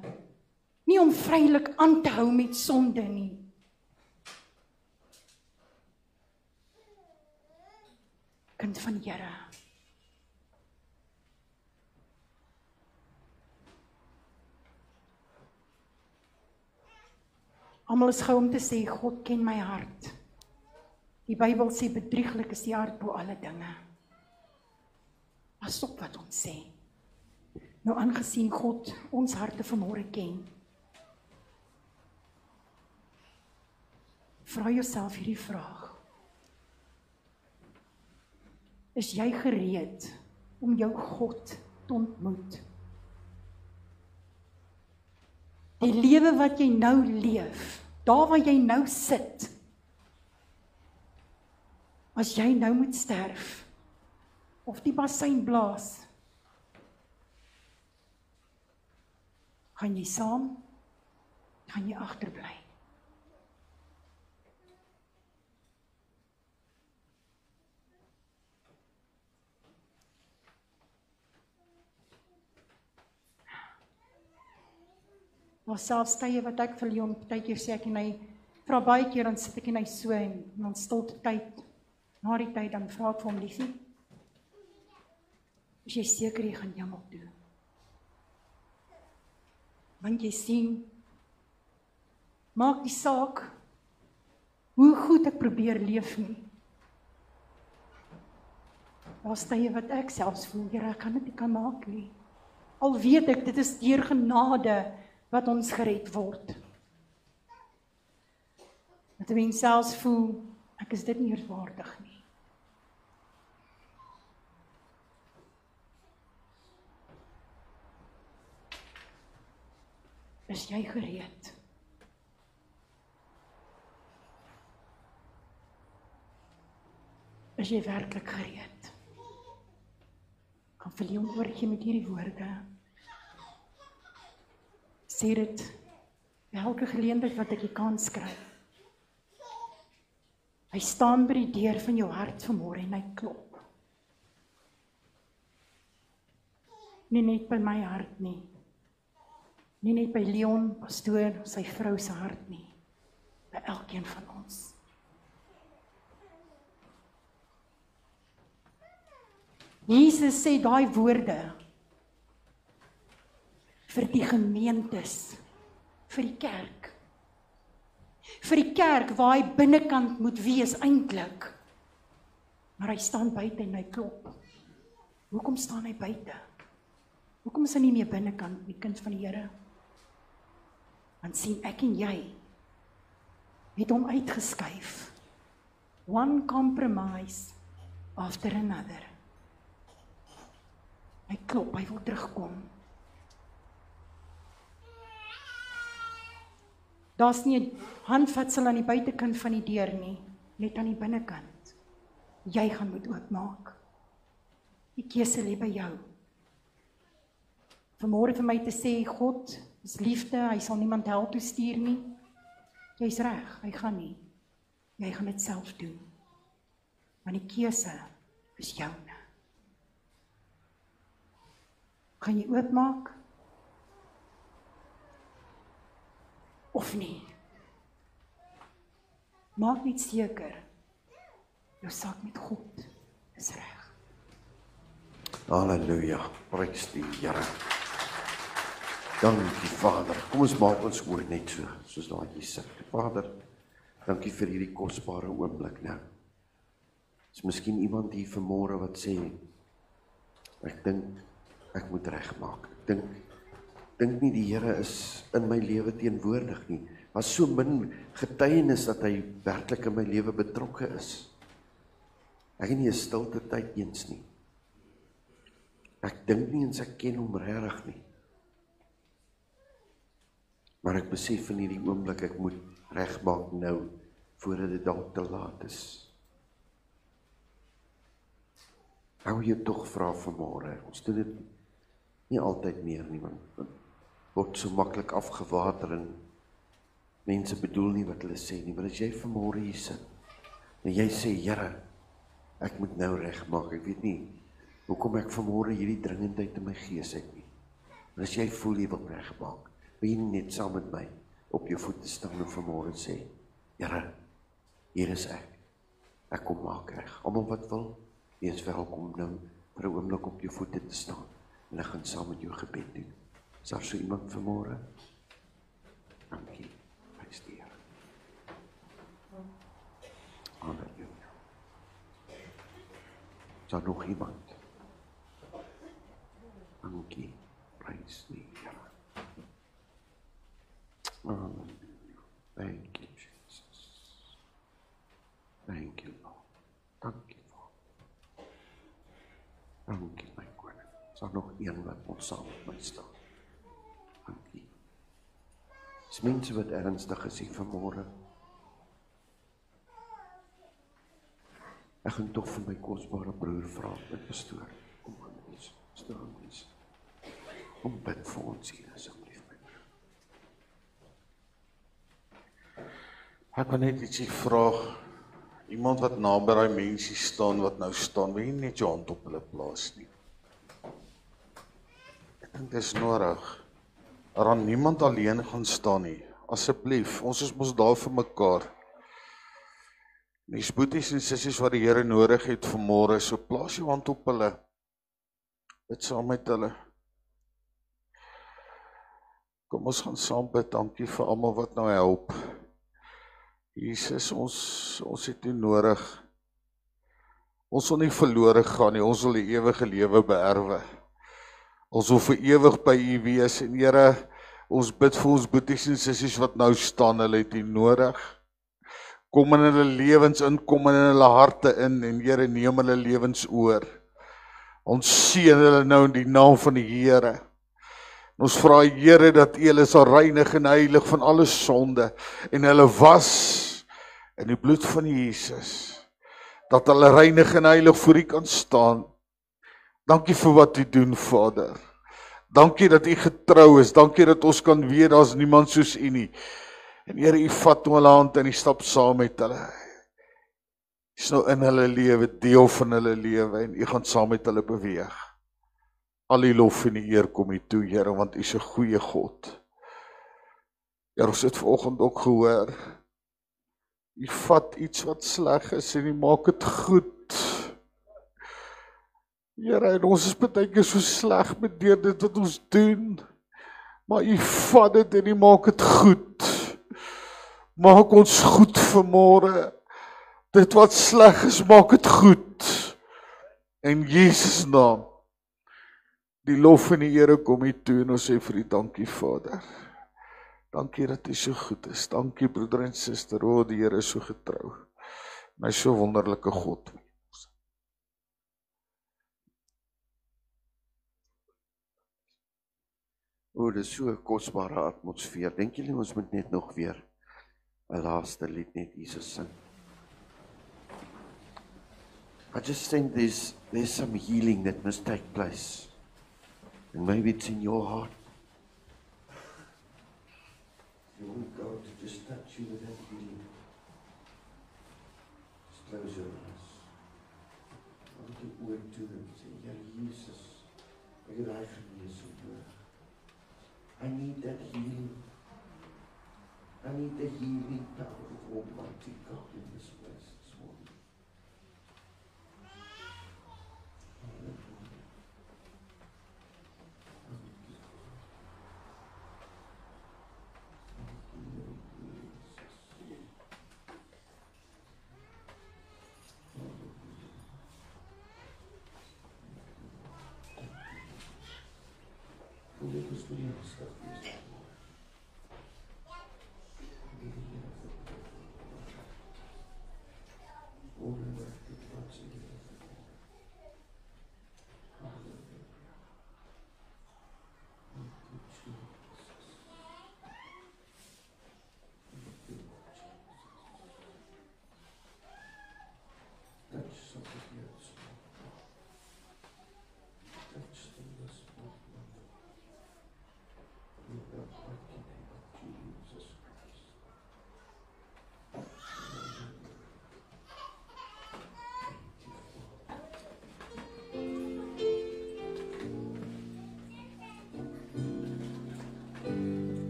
nie om vrylik aan te hou met sonde nie. Kind van die Here. Almal is gou om te sê, God ken my hart. Die Bybel sê, bedrieglik is die hart bo alle dinge. Pas op wat ons sê. Nou aangesien God ons harte vanmôre ken, vra jouself hierdie vraag. Is jy gereed om jou God te ontmoet? Die lewe wat jy nou leef, daar waar jy nou sit, as jy nou moet sterf, of die bassein blaas, gaan jy saam, gaan jy agterbly. Maar selfs tye wat ek vir Leon partykeer sê ek en hy vra baie keer, dan sit ek en hy so en ons stilte tyd, na die tyd dan vra ek vir hom, liefie, is jy seker jy gaan hemel toe? Want jy sien, maak die saak, hoe goed ek probeer leef nie. Daar's tye wat ek selfs voel, Here, ek kan dit nie kan maak nie. Al weet ek, dit is deur genade wat ons gered word. Dat 'n mens selfs voel, ek is dit nie waardig nie. Is jy gereed? Is jy werklik gereed? Kan vir Leon oorgee met hierdie woorde. Sê dit by elke geleentheid wat ek die kans kry. Hy staan by die deur van jou hart vanmôre en hy klop. Nie net by my hart nie. Nie net by Leon, pastoor, sy vrou se hart nie. By elkeen van ons. Jesus sê daai woorde vir die gemeentes, vir die kerk. Vir die kerk waar hy binnekant moet wees eintlik. Maar hy staan buite en hy klop. Hoekom staan hy buite? Hoekom is hy nie meer binnekant nie, kind van die Here? Want sien ek en jy het hom uitgeskuif. One compromise after another. Hy klop, hy wil terugkom. Daar's nie 'n handvatsel aan die buitekant van die deur nie, net aan die binnekant. Jy gaan moet oopmaak. Die keuse lê by jou. Vanmôre vir my te sê, God is liefde, hy sal niemand hel toe stuur nie. Jy's reg, hy gaan nie. Jy gaan dit self doen. Want die keuse is joune. Gaan jy oopmaak? Of nie? Maak net seker, jou saak met God is reg. Halleluja, prys die Here. Dankie Vader, kom ons maak ons oor net so, soos daar hier sit. Vader, dankie vir hierdie kosbare oomblik nou. Is miskien iemand hier vanmôre wat sê, ek dink ek moet regmaak. Ek dink nie die Here is in my lewe teenwoordig nie. Maar so min getuienis dat hy werklik in my lewe betrokke is. Ek het nie 'n stilte tyd eens nie. Ek dink nie eens ek ken hom regtig nie. Maar ek besef in hierdie oomblik ek moet regmaak nou, voordat dit dalk te laat is. Ek wil jou tog vra vanmôre, ons doen dit nie altyd meer nie, want word so maklik afgewater en mense bedoel nie wat hulle sê nie, maar as jy vanmôre hier sit, en jy sê, Here, ek moet nou regmaak, ek weet nie, hoekom ek vanmôre hierdie dringendheid in my gees het nie, maar as jy voel jy wil regmaak, wil jy nie net saam met my op jou voete staan en vanmôre sê, Here, hier is ek kom maak reg, almal wat wil, jy is welkom nou, vir 'n oomblik op jou voete te staan, en ek gaan saam met jou gebed doen. Is daar so iemand vanmôre? Dankie, prys die Here. Halleluja. Is daar nog iemand? Dankie, prys die Here. Halleluja. Thank you, Jesus. Thank you, Lord. Dankie, Vader. Dankie, my koning. Is daar nog een wat ons saam met my staan? Dankie. Is mense wat ernstig is hier vanmôre. Ek gaan tog vir my kosbare broer vra, my pastoor, kom aan ons, staan ons. Kom bid vir ons hier, asseblief my broer. Ek wil net ietsie vra, iemand wat naby daai mensie staan, wat nou staan, wil jy net jou hand op hulle plaas nie. Ek dink dis nodig, dat dan niemand alleen gaan staan nie, asseblief, ons is mos daar vir mekaar. Die boeties en sissies wat die Here nodig het vanmôre, so plaas jou hand op hulle, bid saam met hulle. Kom ons gaan saam bid, dankie vir almal wat nou help. Jesus, ons het U nodig. Ons wil nie verlore gaan nie, ons wil die ewige lewe beerwe. Ons wil vir ewig by U wees, en Here, ons bid vir ons boeties en sissies wat nou staan, hulle het U nodig. Kom in hulle lewens in, kom in hulle harte in, en Here, neem hulle lewens oor. Ons seën hulle nou in die naam van die Here. Ons vra Here dat U hulle sal reinig en heilig van alle sonde, en hulle was in die bloed van Jesus, dat hulle reinig en heilig voor U kan staan. Dankie vir wat U doen, Vader. Dankie dat U getrou is, dankie dat ons kan weet, daar is niemand soos U nie. En Here, U vat hulle hand en U stap saam met hulle. U is nou in hulle lewe, deel van hulle lewe, en U gaan saam met hulle beweeg. Al die lof en die eer kom U toe, Here, want U is 'n goeie God. Here, ons het vanoggend ook gehoor, U vat iets wat sleg is en U maak dit goed. Here, en ons is baie keer so sleg met dit wat ons doen, maar U vat dit en U maak dit goed. Maak ons goed vanmôre. Dit wat sleg is, maak dit goed. In Jesus naam. Die lof en die ere kom U toe, en ons sê vir U dankie, Vader. Dankie dat U so goed is. Dankie, broeder en suster. O, die Here is so getrou. Hy is so wonderlike God. O, dit is so 'n kosbare atmosfeer. Dink julle ons moet net nog weer 'n laaste lied net Jesus sing? I just think there's some healing that must take place. And maybe it's in your heart. You want God to just touch you with that healing. Just close your eyes. I want to word to them. Say, Here, Jesus, ek het daai genesing nodig. I need that healing. I need the healing power of Almighty God in this place this morning. Hallelujah. Voel ek is nie gestig wees.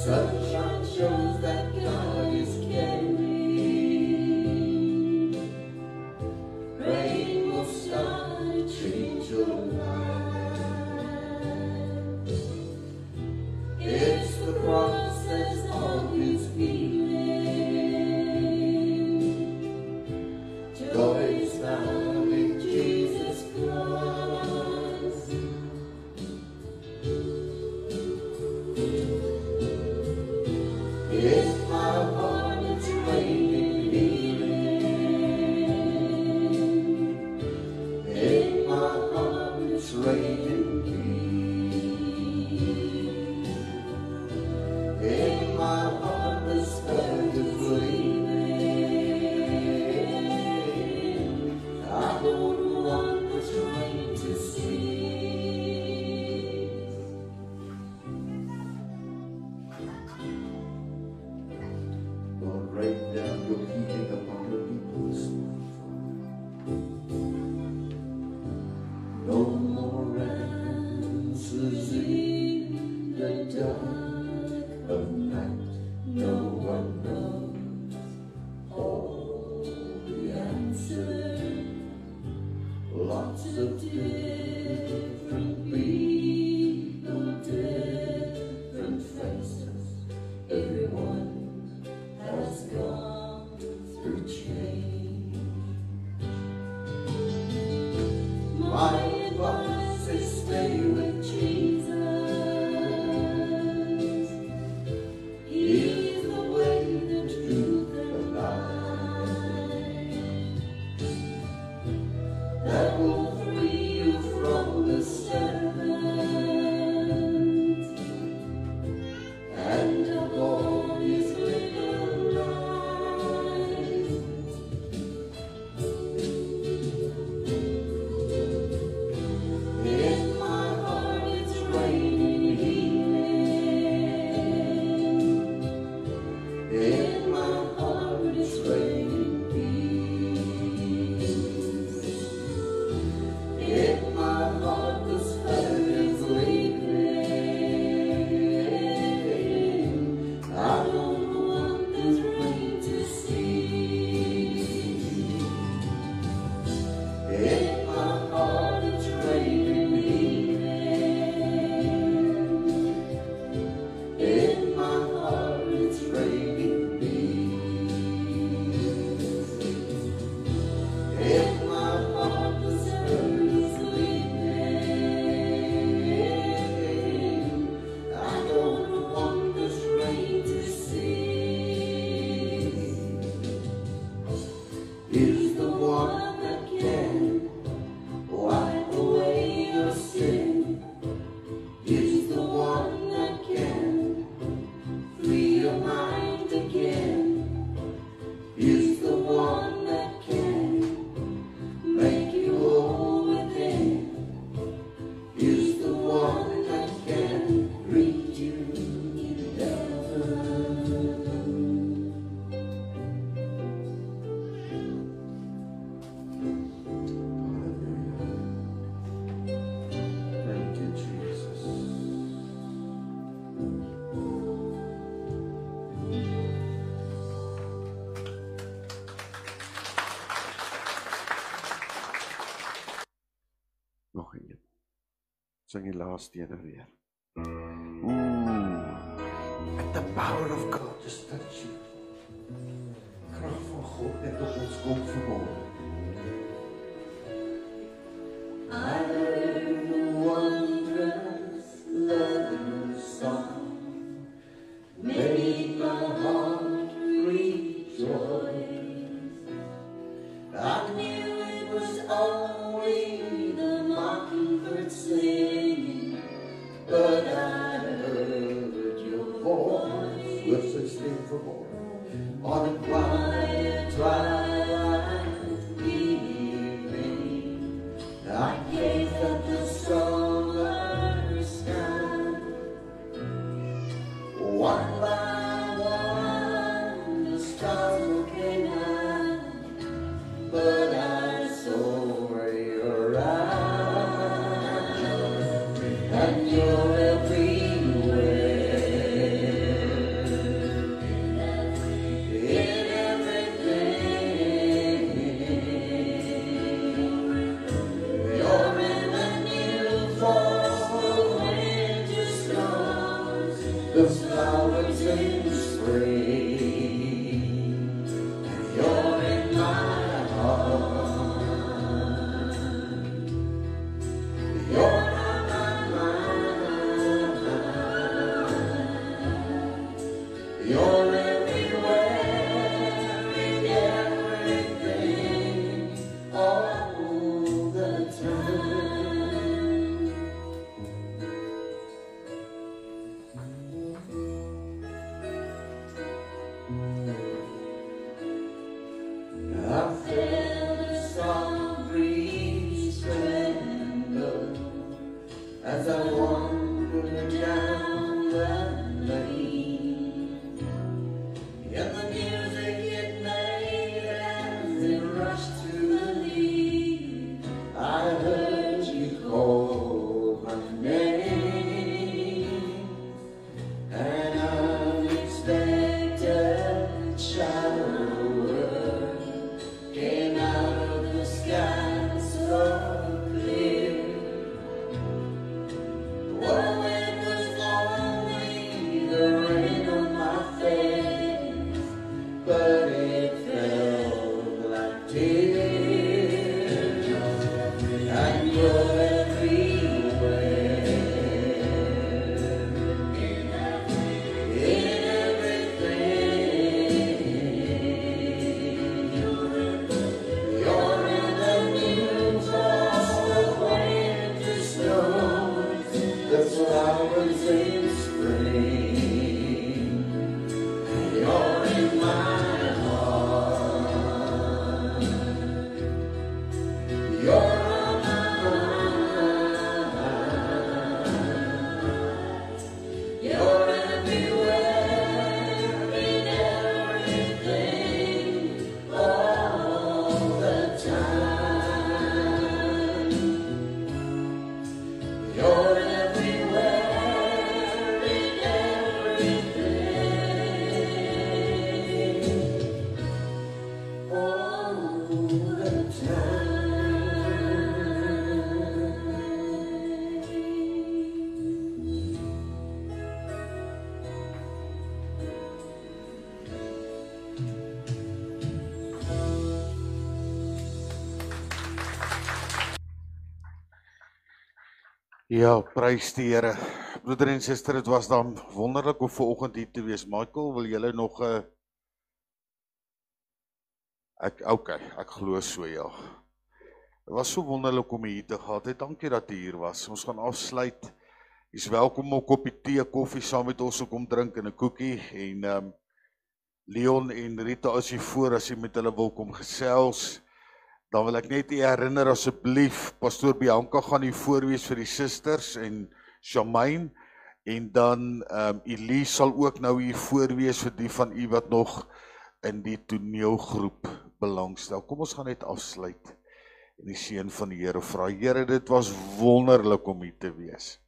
Sunshine shows that God is caring. Rain will start to change your life. It's the process of His healing. Joy is found in Jesus Christ. In my heart it's raining healing. In my heart it's raining peace. In my heart the sky is leaving. I don't want this rain to cease. Lord, rain down your healing upon your people this morning. No more answers in the dark of night. No one knows all the answers. Lots of different people, different faces. Everyone has gone through change. My advice is stay with Jesus. He is the way, the truth, and the life. That will free you from the serpent and upon His little life. In my heart it's raining healing. In my heart it's raining peace. In my heart the sky is leaving. I don't want this rain to cease. In my heart it's raining healing. In my heart it's raining peace. In my heart the sky is leaving. I don't want this rain to cease. Is the one that can wipe away your sin. Is the one that can free your mind again. Is the one that can make you whole within. Is the one that can reach you in heaven. Sing die laaste ene weer. Ooh, at the power of God just touch you. Krag van God net op ons kom vanmôre. I heard the wondrous loving song, made my heart rejoice. I knew it was only the mockingbird singing, but I heard your voice. Hoor sy stem vanmôre. On a quiet twilight evening, I gazed at the summer sky. One by one, the stars came out, but I saw your eyes, and you're everywhere. The flowers in spring, you're in my heart, you're on my mind, you're everywhere, in everything, all the time. I felt a soft breeze tremble as I wandered down the lane, and the music it made as it rushed to the leaves. I heard you call my name, an unexpected shower came out of the sky so clear. Oh, it was only the rain on my face, but it felt like tears, and you're everywhere, in everything. You're in the news of the winter snows, the flowers in spring. You're in my heart, you're on my mind, you're everywhere, in everything, all the time. You're everywhere, in everything, all the time. Ja, prys die Here. Broeder en suster, dit was dan wonderlik om vanoggend hier te wees. Michael, wil julle nog ek glo so ja. Dit was so wonderlik om hier te gehad. Dankie dat jy hier was. Ons gaan afsluit. Jy's welkom om 'n koppie tee, koffie saam met ons te kom drink en 'n koekie en Leon en Rita as jy voor as jy met hulle wil kom gesels. Dan wil ek net herinner asseblief, Pastoor Bianca gaan hier voorwees vir die susters en Shamaine en dan Elise sal ook nou hier voorwees vir die van u wat nog in die toneelgroep belangstel. Kom ons gaan net afsluit en die seën van die Here vra. Here, dit was wonderlik om hier te wees.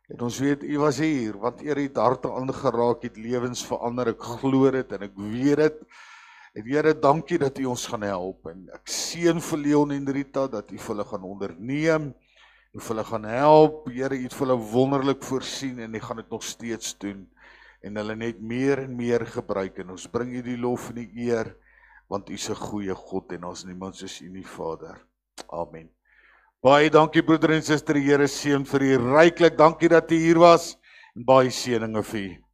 En ons weet, u was hier, want Here het harte aangeraak, het lewens verander, ek glo dit en ek weet dit. En Here, dankie dat u ons gaan help. En ek seën vir Leon en Rita, dat u vir hulle gaan onderneem. hoe hulle gaan help, Here, U het vir hulle wonderlik voorsien en U gaan dit nog steeds doen en hulle net meer en meer gebruik en ons bring U die lof en die eer want U is 'n goeie God en ons niemand soos U nie, Vader. Amen. Baie dankie broeder en suster, die Here seën vir U ryklik. Dankie dat U hier was en baie seëninge vir U.